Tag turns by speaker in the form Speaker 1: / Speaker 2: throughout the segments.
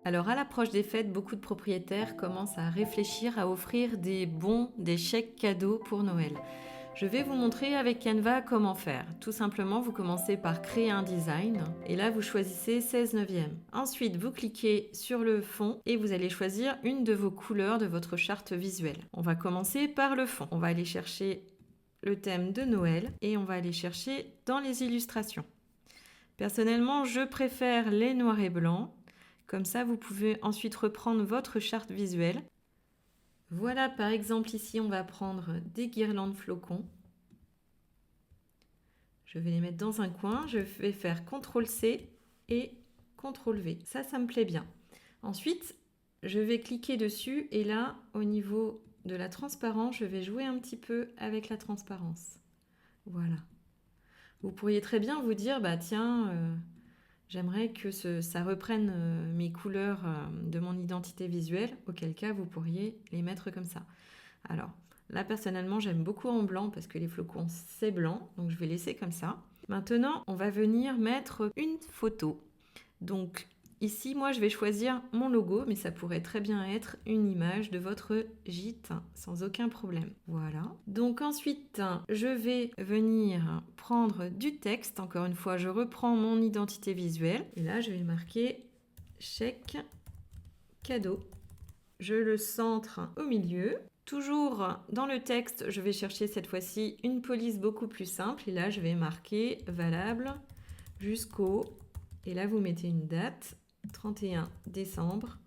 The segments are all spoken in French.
Speaker 1: Alors à l'approche des fêtes, beaucoup de propriétaires commencent à réfléchir à offrir des bons, des chèques cadeaux pour Noël. Je vais vous montrer avec Canva comment faire. Tout simplement, vous commencez par créer un design et là vous choisissez 16 neuvième. Ensuite, vous cliquez sur le fond et vous allez choisir une de vos couleurs de votre charte visuelle. On va commencer par le fond. On va aller chercher le thème de Noël et on va aller chercher dans les illustrations. Personnellement, je préfère les noirs et blancs. Comme ça, vous pouvez ensuite reprendre votre charte visuelle. Voilà, par exemple, ici, on va prendre des guirlandes flocons. Je vais les mettre dans un coin. Je vais faire CTRL-C et CTRL-V. Ça me plaît bien. Ensuite, je vais cliquer dessus et là, au niveau de la transparence, je vais jouer un petit peu avec la transparence. Voilà. Vous pourriez très bien vous dire, bah tiens, j'aimerais que ça reprenne mes couleurs de mon identité visuelle, auquel cas vous pourriez les mettre comme ça. Alors, là personnellement, j'aime beaucoup en blanc parce que les flocons, c'est blanc, donc je vais laisser comme ça. Maintenant, on va venir mettre une photo. Donc, ici, moi, je vais choisir mon logo, mais ça pourrait très bien être une image de votre gîte, sans aucun problème. Voilà. Donc ensuite, je vais venir prendre du texte. Encore une fois, je reprends mon identité visuelle. Et là, je vais marquer chèque cadeau. Je le centre au milieu. Toujours dans le texte, je vais chercher cette fois-ci une police beaucoup plus simple. Et là, je vais marquer valable jusqu'au... Et là, vous mettez une date, 31 décembre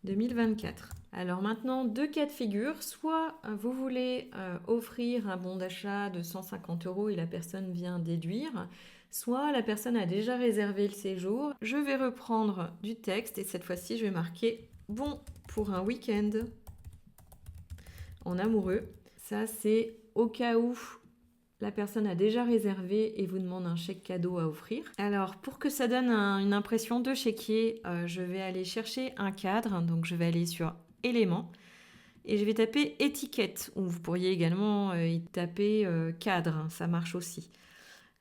Speaker 1: 2024. Alors maintenant, deux cas de figure. Soit vous voulez offrir un bon d'achat de 150 € et la personne vient déduire, soit la personne a déjà réservé le séjour. Je vais reprendre du texte et cette fois-ci, je vais marquer bon pour un week-end en amoureux. Ça, c'est au cas où la personne a déjà réservé et vous demande un chèque cadeau à offrir. Alors, pour que ça donne une impression de chéquier, je vais aller chercher un cadre. Donc, je vais aller sur éléments et je vais taper étiquette. Ou vous pourriez également y taper cadre, ça marche aussi.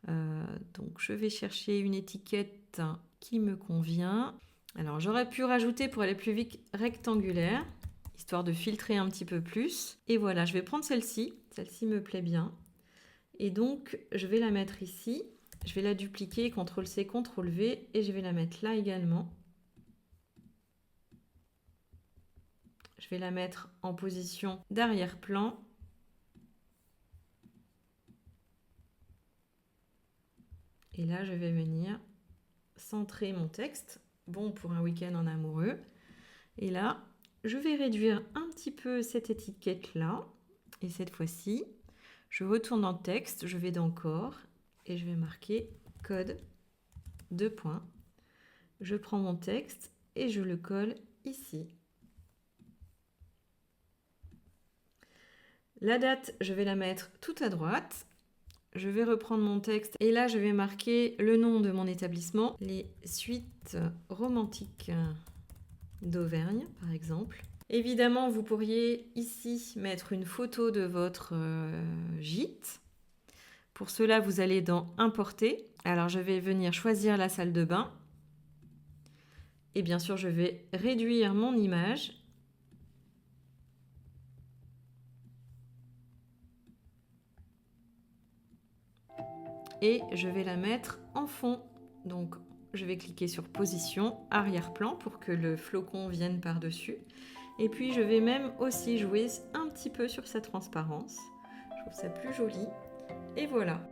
Speaker 1: Donc, je vais chercher une étiquette qui me convient. Alors, j'aurais pu rajouter pour aller plus vite rectangulaire, histoire de filtrer un petit peu plus. Et voilà, je vais prendre celle-ci. Celle-ci me plaît bien. Et donc, je vais la mettre ici. Je vais la dupliquer, CTRL-C, CTRL-V, et je vais la mettre là également. Je vais la mettre en position d'arrière-plan. Et là, je vais venir centrer mon texte. Bon pour un week-end en amoureux. Et là, je vais réduire un petit peu cette étiquette-là. Et cette fois-ci, je retourne dans le texte, je vais dans corps et je vais marquer code 2 points. Je prends mon texte et je le colle ici. La date, je vais la mettre tout à droite. Je vais reprendre mon texte et là, je vais marquer le nom de mon établissement, les Suites Romantiques d'Auvergne, par exemple. Évidemment, vous pourriez ici mettre une photo de votre gîte. Pour cela, vous allez dans Importer. Alors, je vais venir choisir la salle de bain. Et bien sûr, je vais réduire mon image. Et je vais la mettre en fond. Donc, je vais cliquer sur Position, Arrière-plan pour que le flocon vienne par-dessus. Et puis, je vais même aussi jouer un petit peu sur sa transparence. Je trouve ça plus joli. Et voilà.